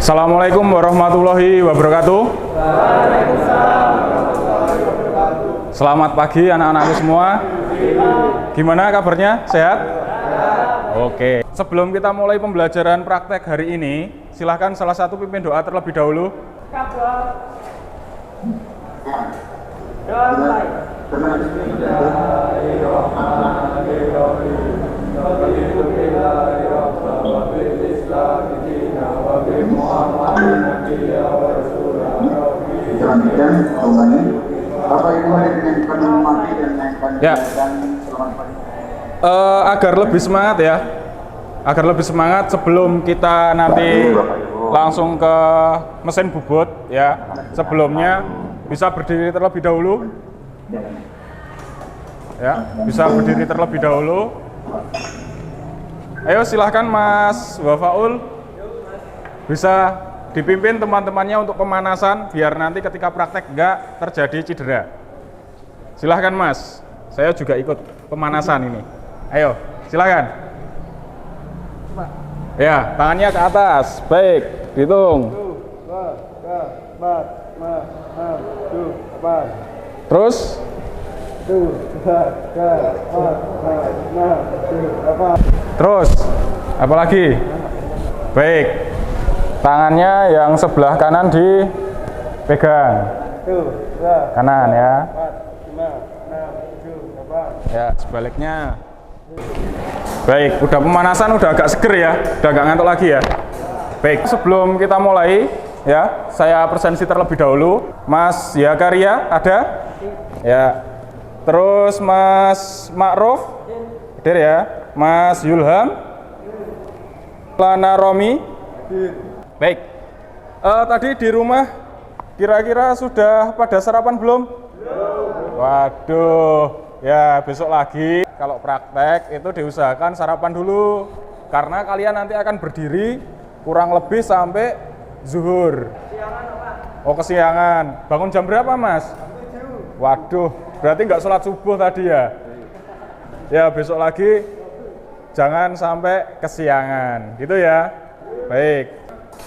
Assalamualaikum warahmatullahi wabarakatuh. Selamat pagi anak-anakku semua. Gimana kabarnya? Sehat? Oke. Sebelum kita mulai pembelajaran praktek hari ini, silahkan salah satu pimpin doa terlebih dahulu. Ya, agar lebih semangat ya, agar lebih semangat sebelum kita nanti langsung ke mesin bubut ya. Sebelumnya bisa berdiri terlebih dahulu. Ya, bisa berdiri terlebih dahulu. Ayo silahkan Mas Wafaul, bisa dipimpin teman-temannya untuk pemanasan biar nanti ketika praktek nggak terjadi cedera. Silahkan Mas, saya juga ikut pemanasan ini. Ayo, silahkan. Ya, tangannya ke atas. Baik, dihitung. Terus. Terus, apa lagi? Baik, tangannya yang sebelah kanan dipegang. Kanan ya. Ya, sebaliknya. Baik, udah pemanasan, udah agak seger ya, udah agak ngantuk lagi ya. Baik, sebelum kita mulai ya, saya presensi terlebih dahulu. Mas Yakaria ada? Ya. Terus Mas Ma'ruf, hadir ya. Mas Yulham, Lana Romi. Baik. Tadi di rumah kira-kira sudah pada sarapan belum? Waduh, ya besok lagi kalau praktek itu diusahakan sarapan dulu karena kalian nanti akan berdiri kurang lebih sampai zuhur. Oh, kesiangan. Bangun jam berapa, Mas? Waduh, berarti nggak sholat subuh tadi ya? Ya, besok lagi jangan sampai kesiangan, gitu ya. Baik,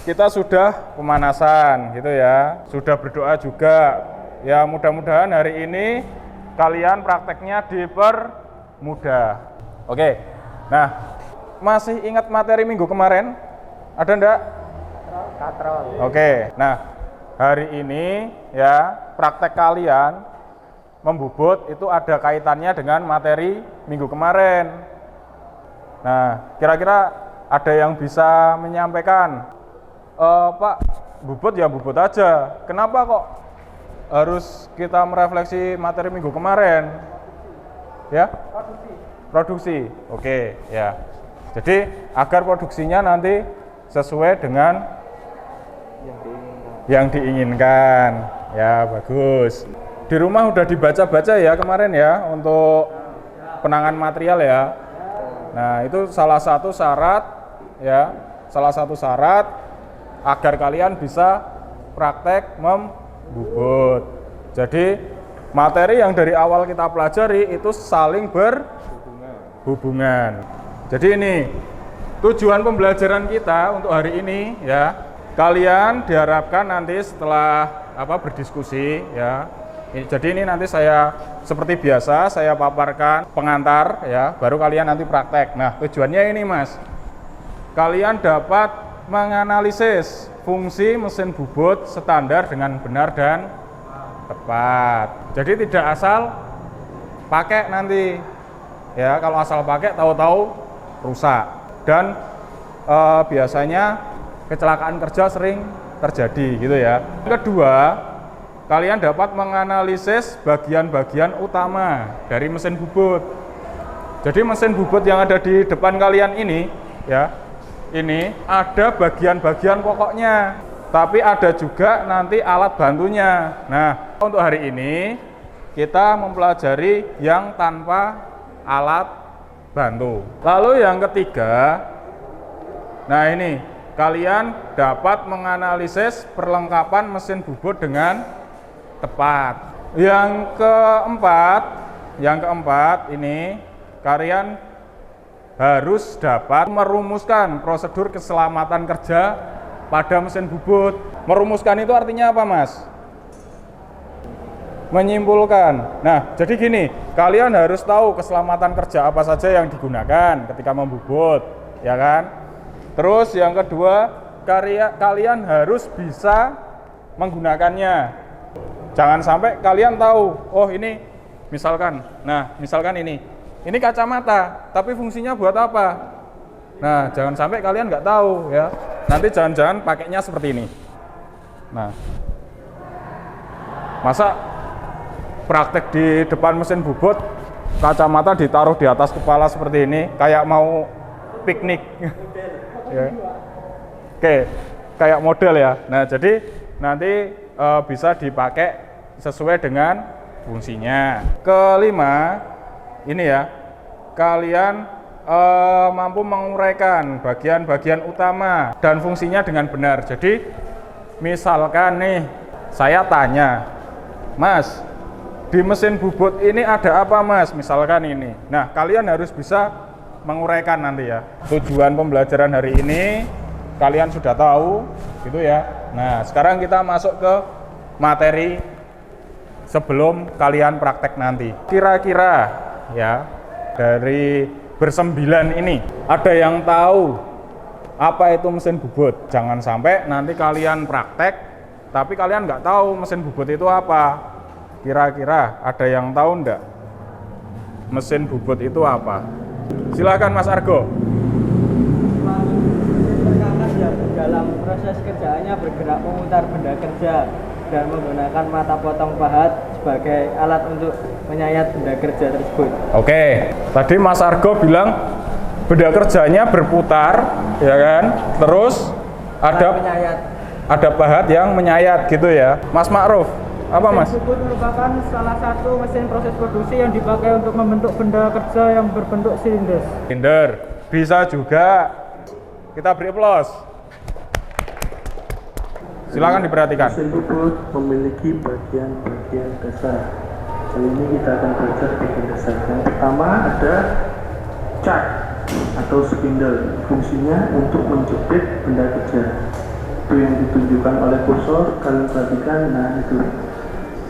kita sudah pemanasan, gitu ya. Sudah berdoa juga. Ya, mudah-mudahan hari ini kalian prakteknya dipermudah. Oke, nah, masih ingat materi minggu kemarin? Ada enggak? Katrol. Oke, nah, hari ini ya praktek kalian membubut itu ada kaitannya dengan materi minggu kemarin. Nah, kira-kira ada yang bisa menyampaikan? Pak, bubut ya bubut aja. Kenapa kok harus kita merefleksi materi minggu kemarin? Ya? Produksi. Oke, ya. Jadi agar produksinya nanti sesuai dengan yang diinginkan. Ya, bagus. Di rumah udah dibaca-baca ya kemarin ya untuk penangan material ya. Nah, itu salah satu syarat ya, salah satu syarat agar kalian bisa praktek membubut. Jadi materi yang dari awal kita pelajari itu saling berhubungan. Jadi ini tujuan pembelajaran kita untuk hari ini ya. Kalian diharapkan nanti setelah berdiskusi ya. Jadi ini nanti saya seperti biasa saya paparkan pengantar ya, baru kalian nanti praktek. Nah, tujuannya ini Mas, kalian dapat menganalisis fungsi mesin bubut standar dengan benar dan tepat. Jadi tidak asal pakai nanti ya, kalau asal pakai tahu-tahu rusak dan biasanya kecelakaan kerja sering terjadi gitu ya. Kedua, kalian dapat menganalisis bagian-bagian utama dari mesin bubut. Jadi mesin bubut yang ada di depan kalian ini, ya, ini ada bagian-bagian pokoknya, tapi ada juga nanti alat bantunya. Nah, untuk hari ini kita mempelajari yang tanpa alat bantu. Lalu yang ketiga, nah ini kalian dapat menganalisis perlengkapan mesin bubut dengan tepat. Yang keempat ini kalian harus dapat merumuskan prosedur keselamatan kerja pada mesin bubut. Merumuskan itu artinya apa, Mas? Menyimpulkan. Nah, jadi gini, kalian harus tahu keselamatan kerja apa saja yang digunakan ketika membubut, ya kan? Terus yang kedua, kalian harus bisa menggunakannya. Jangan sampai kalian tahu, oh ini misalkan, misalkan ini kacamata, tapi fungsinya buat apa? Nah, jangan sampai kalian nggak tahu ya. Nanti jangan-jangan pakainya seperti ini. Nah, masa praktek di depan mesin bubut, kacamata ditaruh di atas kepala seperti ini, kayak mau piknik. Ya. Oke, kayak model ya. Nah, jadi nanti bisa dipakai sesuai dengan fungsinya. Kelima, ini ya, kalian mampu menguraikan bagian-bagian utama dan fungsinya dengan benar. Jadi, misalkan nih, saya tanya, Mas, di mesin bubut ini ada apa, Mas? Misalkan ini. Nah, kalian harus bisa menguraikan nanti ya. Tujuan pembelajaran hari ini kalian sudah tahu, gitu ya. Nah, sekarang kita masuk ke materi sebelum kalian praktek nanti. Kira-kira ya, dari bersembilan ini, ada yang tahu apa itu mesin bubut? Jangan sampai nanti kalian praktek, tapi kalian nggak tahu mesin bubut itu apa. Kira-kira ada yang tahu enggak mesin bubut itu apa? Silakan Mas Argo. Perkakas yang dalam proses kerjaannya bergerak memutar benda kerja dan menggunakan mata potong pahat sebagai alat untuk menyayat benda kerja tersebut. Oke, tadi Mas Argo bilang benda kerjanya berputar, ya kan? Terus ada pahat yang menyayat gitu ya. Mas Ma'ruf, apa Mas? Mesin bubut merupakan salah satu mesin proses produksi yang dipakai untuk membentuk benda kerja yang berbentuk silinder. Silinder, bisa juga. Kita beri aplaus. Silakan diperhatikan. Mesin bubut memiliki bagian-bagian dasar. Kali ini kita akan belajar bagian dasar. Yang pertama ada cak atau spindle. Fungsinya untuk menjepit benda kerja. Itu yang ditunjukkan oleh kursor. Kalian perhatikan, nah itu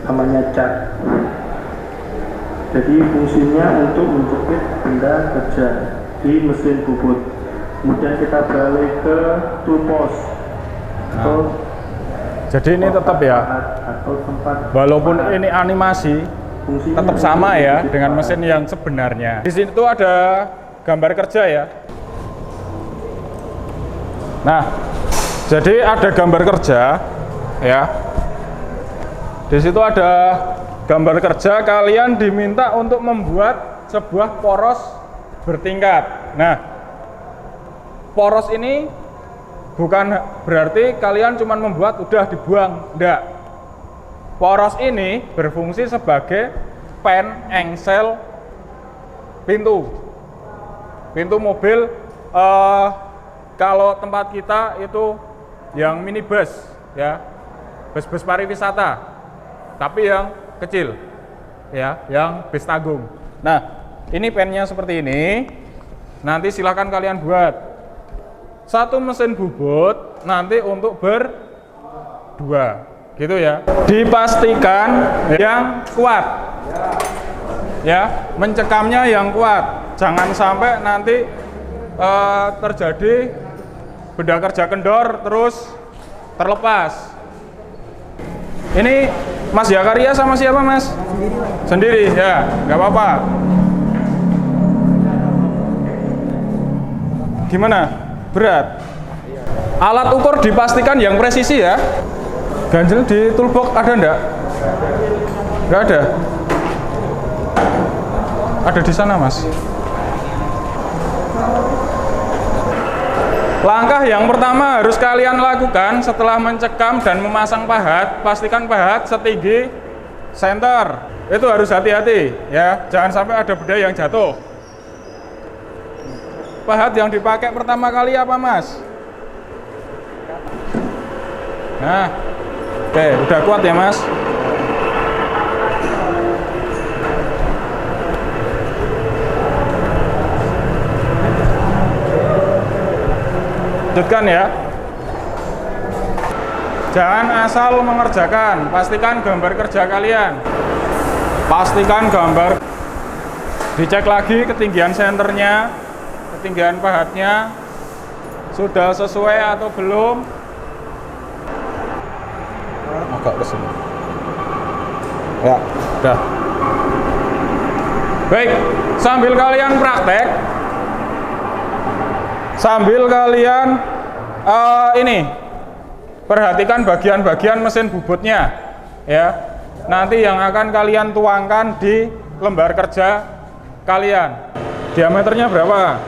namanya cak. Jadi fungsinya untuk menjepit benda kerja di mesin bubut. Kemudian kita beralih ke tool post atau jadi ini tetap ya, atau tempat walaupun ini animasi, tetap sama ya dengan mesin yang sebenarnya. Di sini tuh ada gambar kerja ya. Nah, jadi ada gambar kerja ya. Di situ ada gambar kerja, kalian diminta untuk membuat sebuah poros bertingkat. Nah, poros ini bukan berarti kalian cuma membuat udah dibuang, enggak. Poros ini berfungsi sebagai pen engsel pintu mobil. Kalau tempat kita itu yang minibus ya, bus-bus pariwisata, tapi yang kecil ya, yang bis Tagung. Nah, ini pennya seperti ini. Nanti silahkan kalian buat satu mesin bubut nanti untuk berdua, gitu ya. Dipastikan yang kuat, ya, mencekamnya yang kuat. Jangan sampai nanti terjadi benda kerja kendor terus terlepas. Ini Mas Yakaria sama siapa Mas? Sendiri ya, nggak apa-apa. Gimana? Berat. Alat ukur dipastikan yang presisi ya. Ganjil di toolbox ada enggak? Enggak ada. Ada di sana, Mas. Langkah yang pertama harus kalian lakukan setelah mencekam dan memasang pahat, pastikan pahat setinggi senter. Itu harus hati-hati ya, jangan sampai ada benda yang jatuh. Pahat yang dipakai pertama kali apa Mas? Nah, oke, udah kuat ya Mas? Lanjutkan ya. Jangan asal mengerjakan, pastikan gambar kerja kalian. Pastikan gambar, dicek lagi ketinggian senternya, ketinggian pahatnya, sudah sesuai atau belum. Agak ke sini. Ya, udah. Baik, sambil kalian praktek, sambil kalian perhatikan bagian-bagian mesin bubutnya, ya. Nanti yang akan kalian tuangkan di lembar kerja kalian. Diameternya berapa?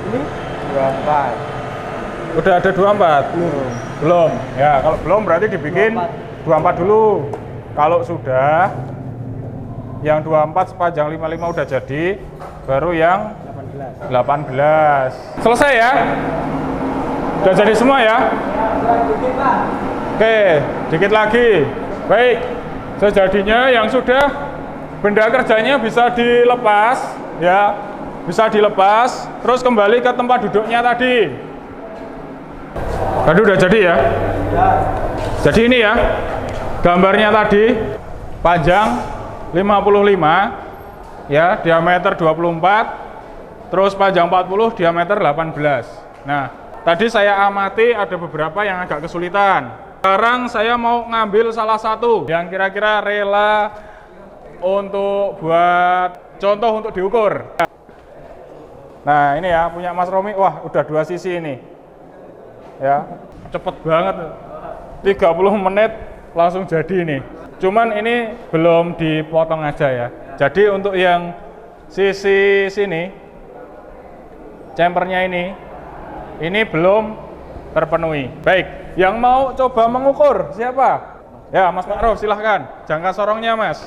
Ini 24. Udah ada 24? Belum. Ya, kalau belum berarti dibikin 24 dulu. Kalau sudah, yang 24 sepanjang 55 udah jadi, baru yang 18. Selesai ya? Udah jadi semua ya? Oke, dikit lagi. Baik, sejadinya yang sudah benda kerjanya bisa dilepas, ya, bisa dilepas, terus kembali ke tempat duduknya tadi. Tadi udah jadi ya? Jadi ini ya, gambarnya tadi, panjang 55, ya, diameter 24, terus panjang 40, diameter 18. Nah, tadi saya amati ada beberapa yang agak kesulitan. Sekarang saya mau ngambil salah satu yang kira-kira rela untuk buat contoh untuk diukur. Nah, ini ya, punya Mas Romi. Wah, udah 2 sisi ini. Ya, cepet banget. 30 menit langsung jadi ini. Cuman ini belum dipotong aja ya. Jadi untuk yang sisi sini, chamfernya ini belum terpenuhi. Baik, yang mau coba mengukur siapa? Ya, Mas Ma'ruf, silahkan. Jangka sorongnya, Mas.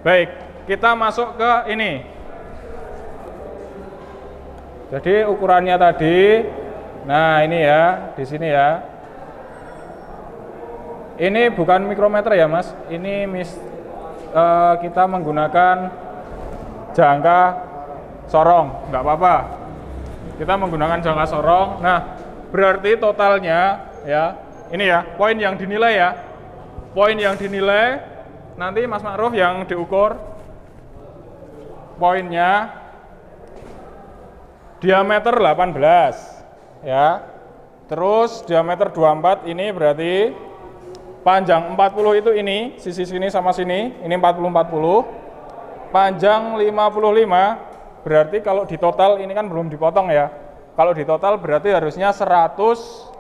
Baik, kita masuk ke ini. Jadi ukurannya tadi, nah ini ya, di sini ya. Ini bukan mikrometer ya, Mas. Ini kita menggunakan jangka sorong, nggak apa-apa. Kita menggunakan jangka sorong. Nah, berarti totalnya ya, ini ya, poin yang dinilai ya. Poin yang dinilai nanti Mas Ma'ruf yang diukur poinnya diameter 18 ya. Terus diameter 24 ini berarti panjang 40 itu ini, sisi sini sama sini, ini 40. Panjang 55 berarti kalau di total ini kan belum dipotong ya. Kalau di total berarti harusnya 110.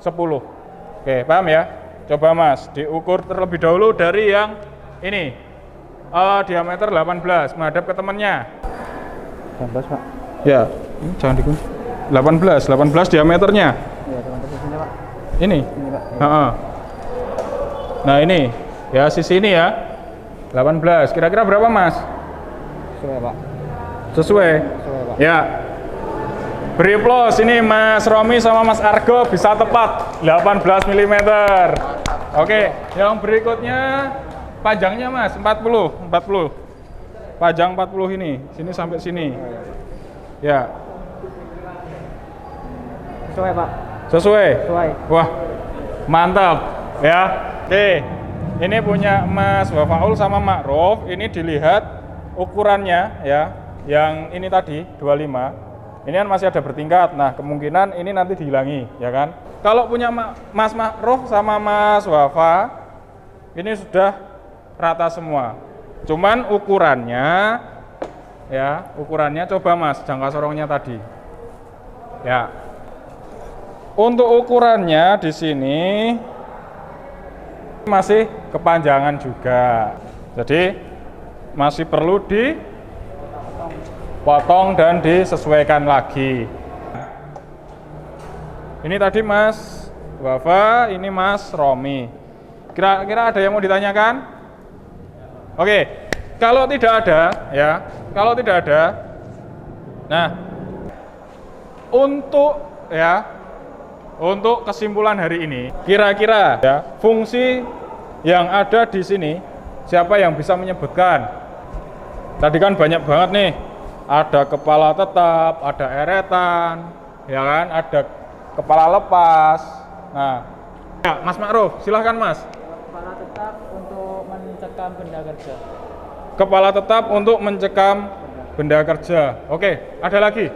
Oke, paham ya? Coba Mas, diukur terlebih dahulu dari yang ini. Diameter 18, menghadap ke temannya. 18, Pak. Ya, ini jangan dikunci. 18 diameternya. Ya, teman-teman sini, Pak. Ini? Ini, Pak. Nah, ini. Ya, sisi ini ya. 18. Kira-kira berapa, Mas? Sesuai, Pak. Sesuai? Sesuai, Pak. Ya. Beri plus, ini Mas Romi sama Mas Argo bisa tepat 18 mm. Oke, yang berikutnya panjangnya Mas 40. Panjang 40 ini, sini sampai sini. Ya. Sesuai, Pak. Sesuai? Sesuai. Wah, mantap ya. Oke, ini punya Mas Wafaul sama Ma'ruf. Ini dilihat ukurannya ya, yang ini tadi 25. Ini kan masih ada bertingkat. Nah, kemungkinan ini nanti dihilangi, ya kan? Kalau punya Mas Ma'ruf sama Mas Wafa, ini sudah rata semua. Cuman ukurannya, ya, ukurannya coba Mas, jangka sorongnya tadi. Ya. Untuk ukurannya di sini masih kepanjangan juga. Jadi masih perlu dipotong dan disesuaikan lagi. Ini tadi Mas Wafa, ini Mas Romi. Kira-kira ada yang mau ditanyakan? Oke, kalau tidak ada, ya, kalau tidak ada, nah, untuk kesimpulan hari ini, kira-kira ya, fungsi yang ada di sini, siapa yang bisa menyebutkan? Tadi kan banyak banget nih. Ada kepala tetap, ada eretan, ya kan, ada kepala lepas. Nah, ya, Mas Ma'ruf, silahkan Mas. Kepala tetap untuk mencekam benda kerja. Kepala tetap untuk mencekam benda kerja. Oke, ada lagi?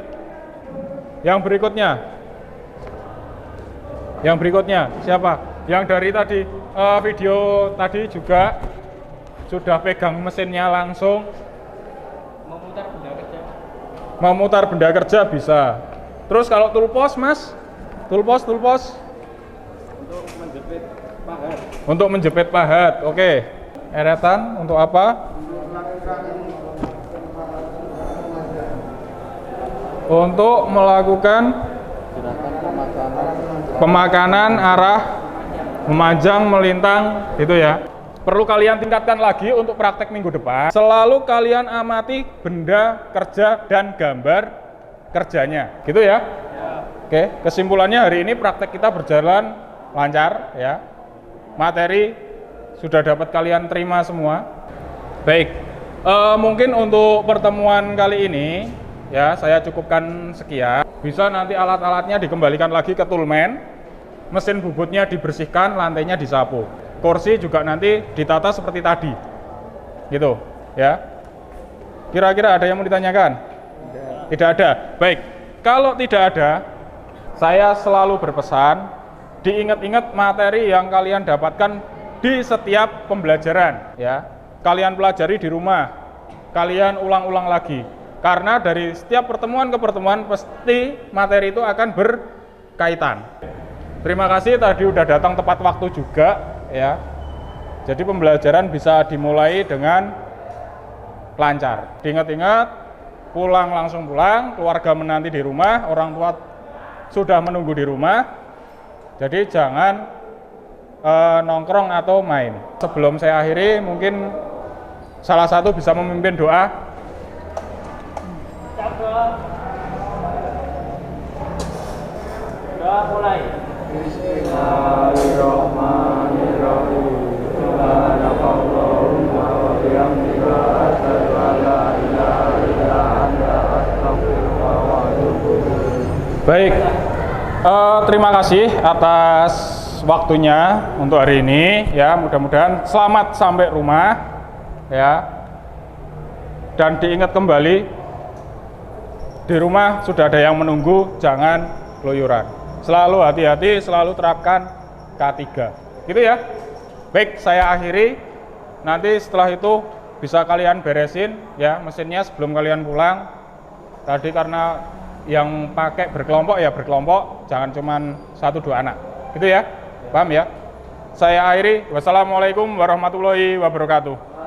Yang berikutnya. Yang berikutnya, siapa? Yang dari tadi, video tadi juga sudah pegang mesinnya langsung. Memutar benda kerja. Memutar benda kerja bisa. Terus kalau toolpost Mas? Toolpost. Untuk menjepit pahat. Untuk menjepit pahat, oke. Eretan untuk apa? Untuk melakukan Gerakan pemakanan arah memanjang, melintang, gitu ya. Perlu kalian tingkatkan lagi untuk praktek minggu depan. Selalu kalian amati benda kerja dan gambar kerjanya, gitu ya. Oke, kesimpulannya hari ini praktek kita berjalan lancar ya. Materi sudah dapat kalian terima semua. Baik, mungkin untuk pertemuan kali ini ya saya cukupkan sekian. Bisa nanti alat-alatnya dikembalikan lagi ke toolman, mesin bubutnya dibersihkan, lantainya disapu. Kursi juga nanti ditata seperti tadi, gitu ya. Kira-kira ada yang mau ditanyakan? Tidak ada. Baik, kalau tidak ada, saya selalu berpesan, diingat-ingat materi yang kalian dapatkan di setiap pembelajaran ya. Kalian pelajari di rumah, kalian ulang-ulang lagi. Karena dari setiap pertemuan ke pertemuan pasti materi itu akan berkaitan. Terima kasih tadi udah datang tepat waktu juga ya. Jadi pembelajaran bisa dimulai dengan lancar. Diingat-ingat, pulang langsung pulang, keluarga menanti di rumah, orang tua sudah menunggu di rumah. Jadi jangan nongkrong atau main. Sebelum saya akhiri, mungkin salah satu bisa memimpin doa. Doa mulai. Bismillahirrahmanirrahim. Subhanakallahumma wa bihamdika asyhadu an la ilaha illa anta astaghfiruka wa atubu ilaik. Baik, terima kasih atas waktunya untuk hari ini ya. Mudah-mudahan selamat sampai rumah ya. Dan diingat kembali, di rumah sudah ada yang menunggu, jangan keluyuran. Selalu hati-hati, selalu terapkan K3. Gitu ya. Baik, saya akhiri. Nanti setelah itu bisa kalian beresin ya mesinnya sebelum kalian pulang. Tadi karena yang pakai berkelompok ya berkelompok, jangan cuman 1-2 anak. Gitu ya. Paham ya? Saya akhiri. Wassalamualaikum warahmatullahi wabarakatuh.